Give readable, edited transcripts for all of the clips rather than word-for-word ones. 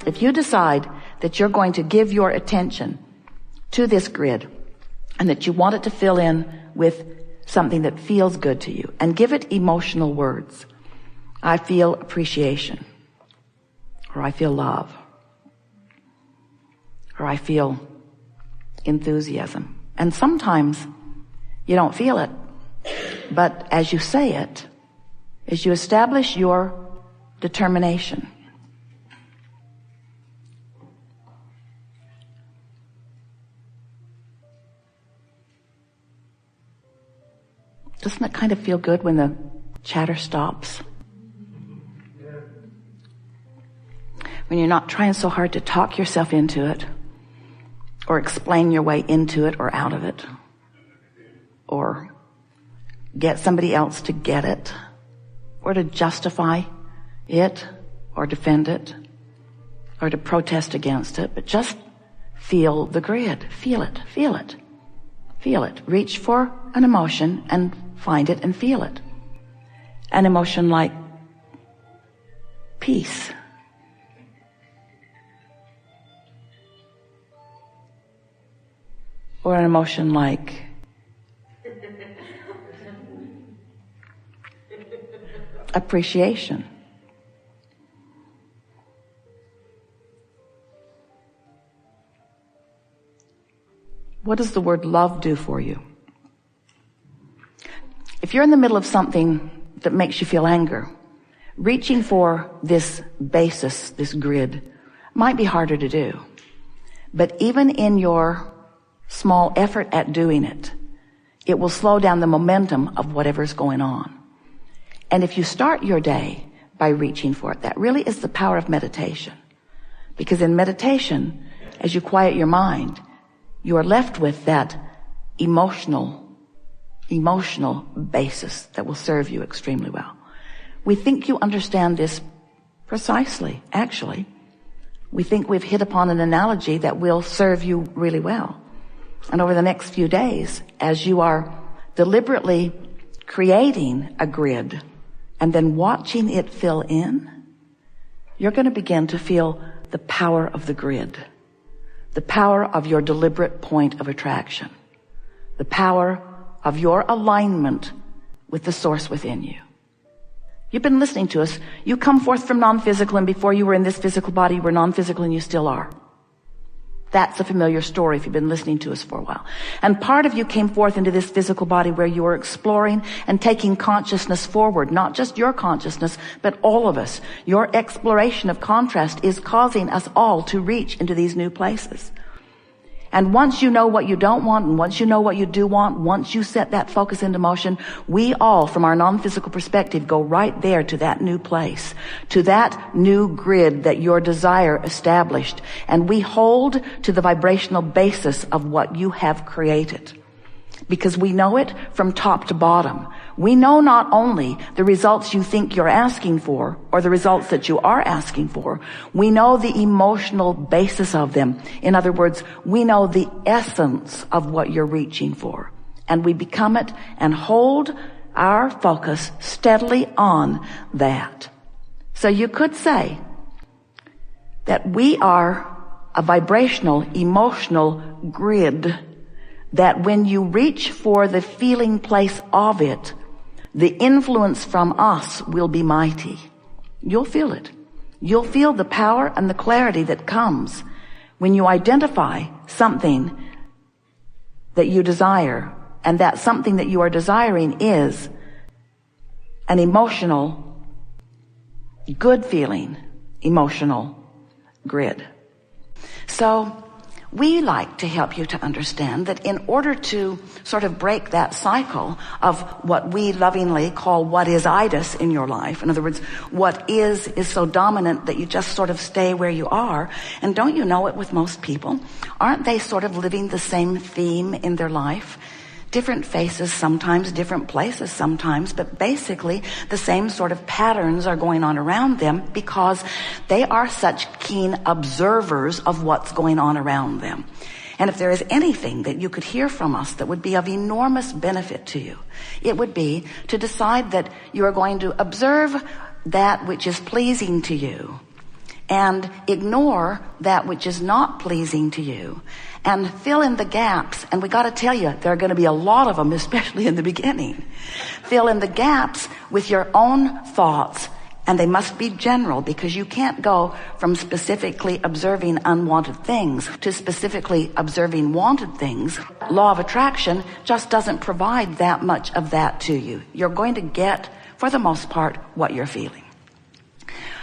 If you decide that you're going to give your attention to this grid and that you want it to fill in with something that feels good to you, and give it emotional words. I feel appreciation, or I feel love, or I feel enthusiasm. And sometimes you don't feel it, but as you say it, as you establish your determination, doesn't it kind of feel good when the chatter stops? When you're not trying so hard to talk yourself into it, or explain your way into it or out of it, or get somebody else to get it, or to justify it, or defend it, or to protest against it, but just feel the grid. Feel it, feel it, feel it. Reach for an emotion and find it and feel it. An emotion like peace. Or an emotion like appreciation. What does the word love do for you? If you're in the middle of something that makes you feel anger, reaching for this basis, this grid, might be harder to do. But even in your small effort at doing it, it will slow down the momentum of whatever's going on. And if you start your day by reaching for it, that really is the power of meditation. Because in meditation, as you quiet your mind, you are left with that emotional basis that will serve you extremely well. We think you understand this precisely, actually. We think we've hit upon an analogy that will serve you really well. And over the next few days, as you are deliberately creating a grid and then watching it fill in, you're going to begin to feel the power of the grid, the power of your deliberate point of attraction, the power of your alignment with the source within you. You've been listening to us. You come forth from non-physical, and before you were in this physical body, you were non-physical, and you still are. That's a familiar story if you've been listening to us for a while. And part of you came forth into this physical body where you were exploring and taking consciousness forward, not just your consciousness, but all of us. Your exploration of contrast is causing us all to reach into these new places. And once you know what you don't want, and once you know what you do want, once you set that focus into motion, we all, from our non-physical perspective, go right there to that new place, to that new grid that your desire established. And we hold to the vibrational basis of what you have created. Because we know it from top to bottom. We know not only the results you think you're asking for, or the results that you are asking for, we know the emotional basis of them. In other words, we know the essence of what you're reaching for. And we become it and hold our focus steadily on that. So you could say that we are a vibrational, emotional grid that when you reach for the feeling place of it, the influence from us will be mighty. You'll feel it. You'll feel the power and the clarity that comes when you identify something that you desire, and that something that you are desiring is an emotional, good feeling, emotional grid. So we like to help you to understand that in order to sort of break that cycle of what we lovingly call what is-itis in your life, in other words, what is so dominant that you just sort of stay where you are. And don't you know it with most people? Aren't they sort of living the same theme in their life? Different faces sometimes, different places sometimes, but basically the same sort of patterns are going on around them because they are such keen observers of what's going on around them. And if there is anything that you could hear from us that would be of enormous benefit to you, it would be to decide that you are going to observe that which is pleasing to you and ignore that which is not pleasing to you and fill in the gaps. And we got to tell you, there are going to be a lot of them, especially in the beginning. Fill in the gaps with your own thoughts, and they must be general, because you can't go from specifically observing unwanted things to specifically observing wanted things. Law of attraction just doesn't provide that much of that to you. You're going to get, for the most part, what you're feeling.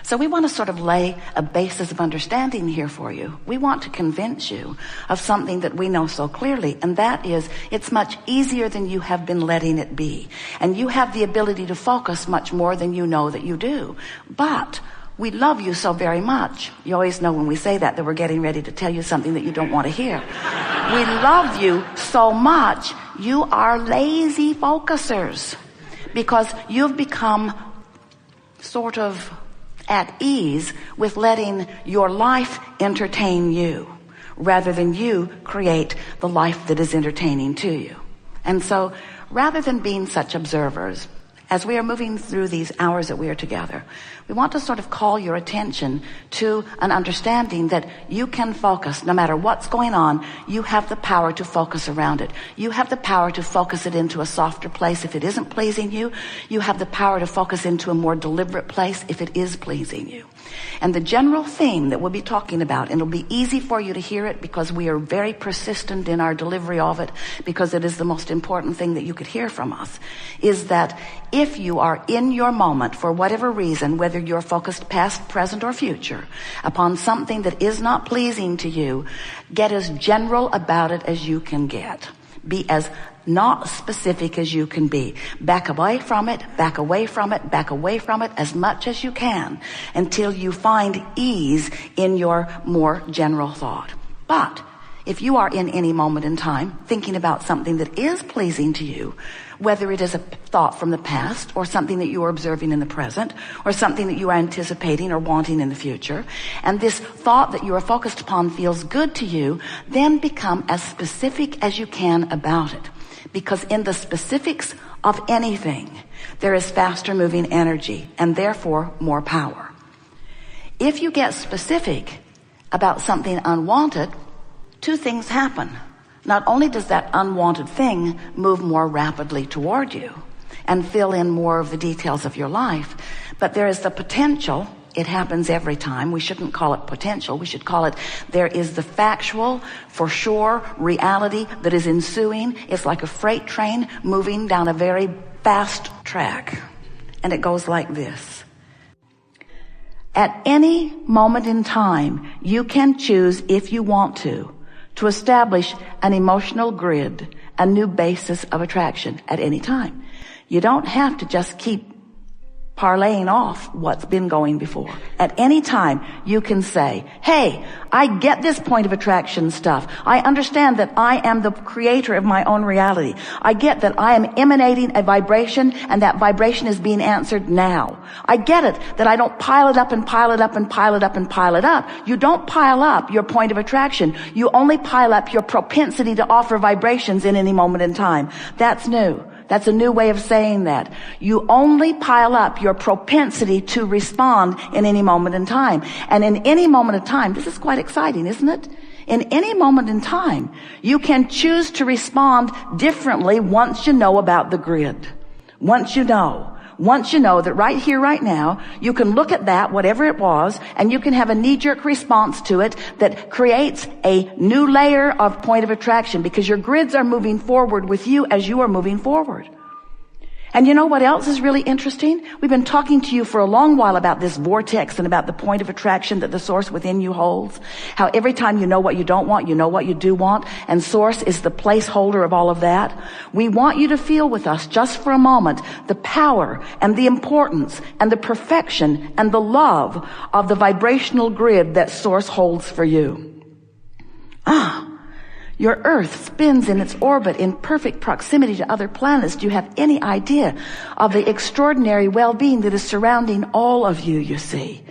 So we want to sort of lay a basis of understanding here for you. We want to convince you of something that we know so clearly, and that is, it's much easier than you have been letting it be. And you have the ability to focus much more than you know that you do. But we love you so very much. You always know when we say that we're getting ready to tell you something that you don't want to hear. We love you so much, you are lazy focusers, because you've become sort of at ease with letting your life entertain you rather than you create the life that is entertaining to you. And so rather than being such observers, as we are moving through these hours that we are together, we want to sort of call your attention to an understanding that you can focus no matter what's going on. You have the power to focus around it. You have the power to focus it into a softer place if it isn't pleasing you. You have the power to focus into a more deliberate place if it is pleasing you. And the general theme that we'll be talking about, and it'll be easy for you to hear it because we are very persistent in our delivery of it, because it is the most important thing that you could hear from us, is that if you are in your moment, for whatever reason, whether you're focused past, present, or future, upon something that is not pleasing to you, get as general about it as you can get. Be as not specific as you can be. Back away from it, back away from it, back away from it as much as you can until you find ease in your more general thought. But if you are in any moment in time thinking about something that is pleasing to you, whether it is a thought from the past or something that you are observing in the present or something that you are anticipating or wanting in the future, and this thought that you are focused upon feels good to you, then become as specific as you can about it. Because in the specifics of anything, there is faster moving energy and therefore more power. If you get specific about something unwanted, two things happen. Not only does that unwanted thing move more rapidly toward you and fill in more of the details of your life, but there is the potential. It happens every time. We shouldn't call it potential. We should call it, there is the factual, for sure, reality that is ensuing. It's like a freight train moving down a very fast track. And it goes like this. At any moment in time, you can choose, if you want to establish an emotional grid, a new basis of attraction at any time. You don't have to just keep parlaying off what's been going before. At any time, you can say, hey, I get this point of attraction stuff. I understand that I am the creator of my own reality. I get that I am emanating a vibration, and that vibration is being answered now. I get it that I don't pile it up and pile it up and pile it up and pile it up. You don't pile up your point of attraction. You only pile up your propensity to offer vibrations in any moment in time. That's new. That's a new way of saying that. You only pile up your propensity to respond in any moment in time. And in any moment of time, this is quite exciting, isn't it? In any moment in time, you can choose to respond differently once you know about the grid. Once you know that right here, right now, you can look at that, whatever it was, and you can have a knee-jerk response to it that creates a new layer of point of attraction, because your grids are moving forward with you as you are moving forward. And you know what else is really interesting? We've been talking to you for a long while about this vortex and about the point of attraction that the source within you holds. How every time you know what you don't want, you know what you do want, and source is the placeholder of all of that. We want you to feel with us just for a moment the power and the importance and the perfection and the love of the vibrational grid that source holds for you. Your Earth spins in its orbit in perfect proximity to other planets. Do you have any idea of the extraordinary well-being that is surrounding all of you, you see?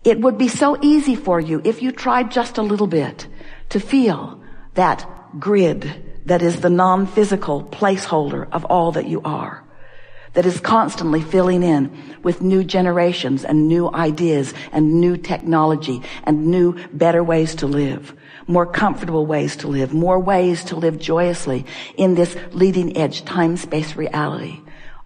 It would be so easy for you if you tried just a little bit to feel that grid that is the non-physical placeholder of all that you are. that is constantly filling in with new generations and new ideas and new technology and new, better ways to live, more comfortable ways to live, more ways to live joyously in this leading edge time-space reality.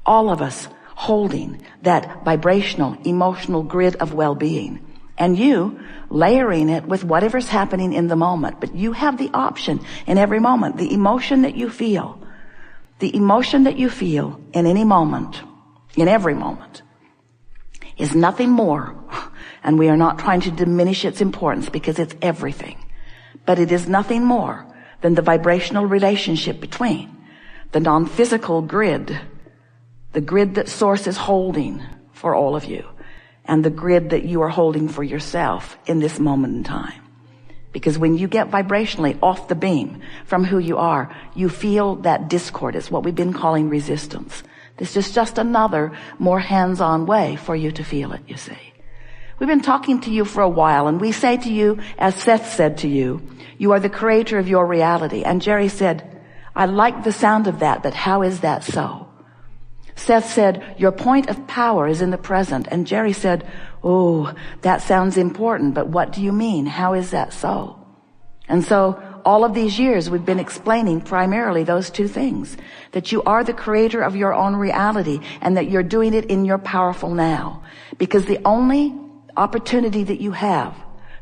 All of us holding that vibrational, emotional grid of well-being, and you layering it with whatever's happening in the moment. But you have the option in every moment. The emotion that you feel in any moment, in every moment, is nothing more, and we are not trying to diminish its importance because it's everything, but it is nothing more than the vibrational relationship between the non-physical grid, the grid that Source is holding for all of you, and the grid that you are holding for yourself in this moment in time. Because when you get vibrationally off the beam from who you are, you feel that discord. It's what we've been calling resistance. This is just another more hands-on way for you to feel it, you see. We've been talking to you for a while, and we say to you, as Seth said to you, you are the creator of your reality. And Jerry said, I like the sound of that, but how is that so? Seth said, your point of power is in the present. And Jerry said, oh, that sounds important, but what do you mean? How is that so? And so all of these years we've been explaining primarily those two things, that you are the creator of your own reality and that you're doing it in your powerful now. Because the only opportunity that you have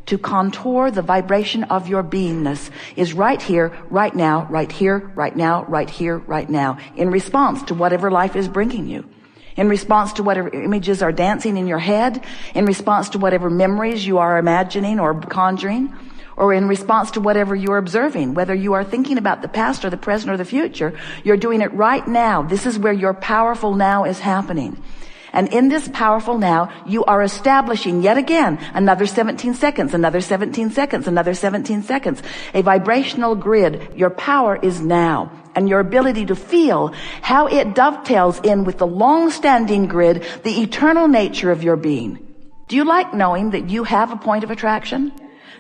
to contour the vibration of your beingness is right here, right now, right here, right now, right here, right now, in response to whatever life is bringing you, in response to whatever images are dancing in your head, in response to whatever memories you are imagining or conjuring, or in response to whatever you're observing, whether you are thinking about the past or the present or the future, you're doing it right now. This is where your powerful now is happening. And in this powerful now, you are establishing yet again another 17 seconds, another 17 seconds, another 17 seconds. A vibrational grid. Your power is now. And your ability to feel how it dovetails in with the long-standing grid, the eternal nature of your being. Do you like knowing that you have a point of attraction?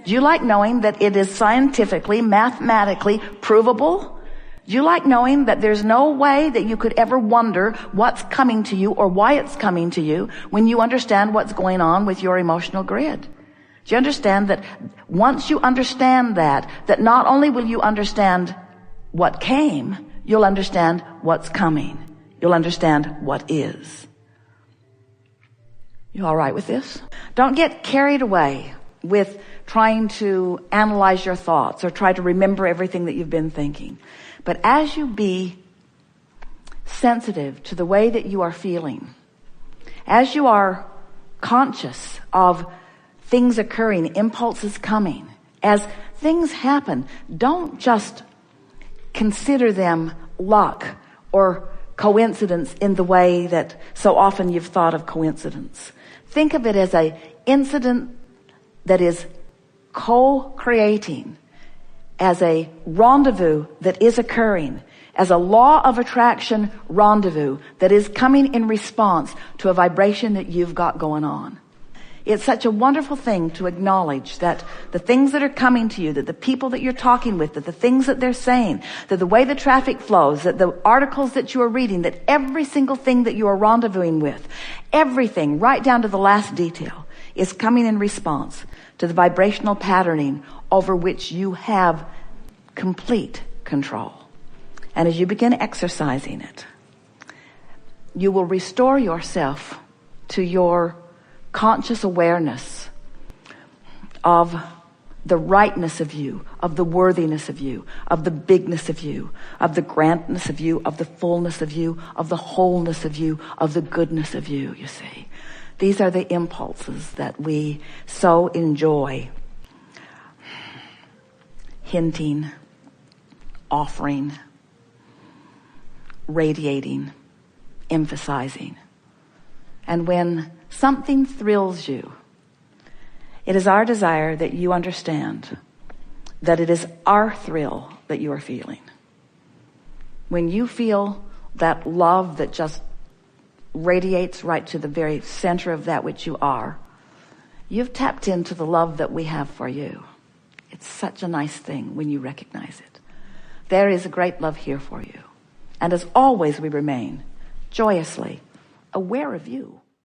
Do you like knowing that it is scientifically, mathematically provable? Do you like knowing that there's no way that you could ever wonder what's coming to you or why it's coming to you when you understand what's going on with your emotional grid? Do you understand that once you understand that not only will you understand what came, you'll understand what's coming. You'll understand what is. You all right with this? Don't get carried away with trying to analyze your thoughts or try to remember everything that you've been thinking. But as you be sensitive to the way that you are feeling, as you are conscious of things occurring, impulses coming, as things happen, don't just consider them luck or coincidence in the way that so often you've thought of coincidence. Think of it as an incident that is co-creating, as a rendezvous that is occurring, as a law of attraction rendezvous that is coming in response to a vibration that you've got going on. It's such a wonderful thing to acknowledge that the things that are coming to you, that the people that you're talking with, that the things that they're saying, that the way the traffic flows, that the articles that you are reading, that every single thing that you are rendezvousing with, everything right down to the last detail is coming in response to the vibrational patterning over which you have complete control. And as you begin exercising it, you will restore yourself to your conscious awareness of the rightness of you, of the worthiness of you, of the bigness of you, of the grandness of you, of the fullness of you, of the wholeness of you, of the goodness of you, you see. These are the impulses that we so enjoy hinting, offering, radiating, emphasizing. And when something thrills you, it is our desire that you understand that it is our thrill that you are feeling. When you feel that love that just radiates right to the very center of that which you are, you've tapped into the love that we have for you. It's such a nice thing when you recognize it. There is a great love here for you. And as always we remain joyously, aware of you.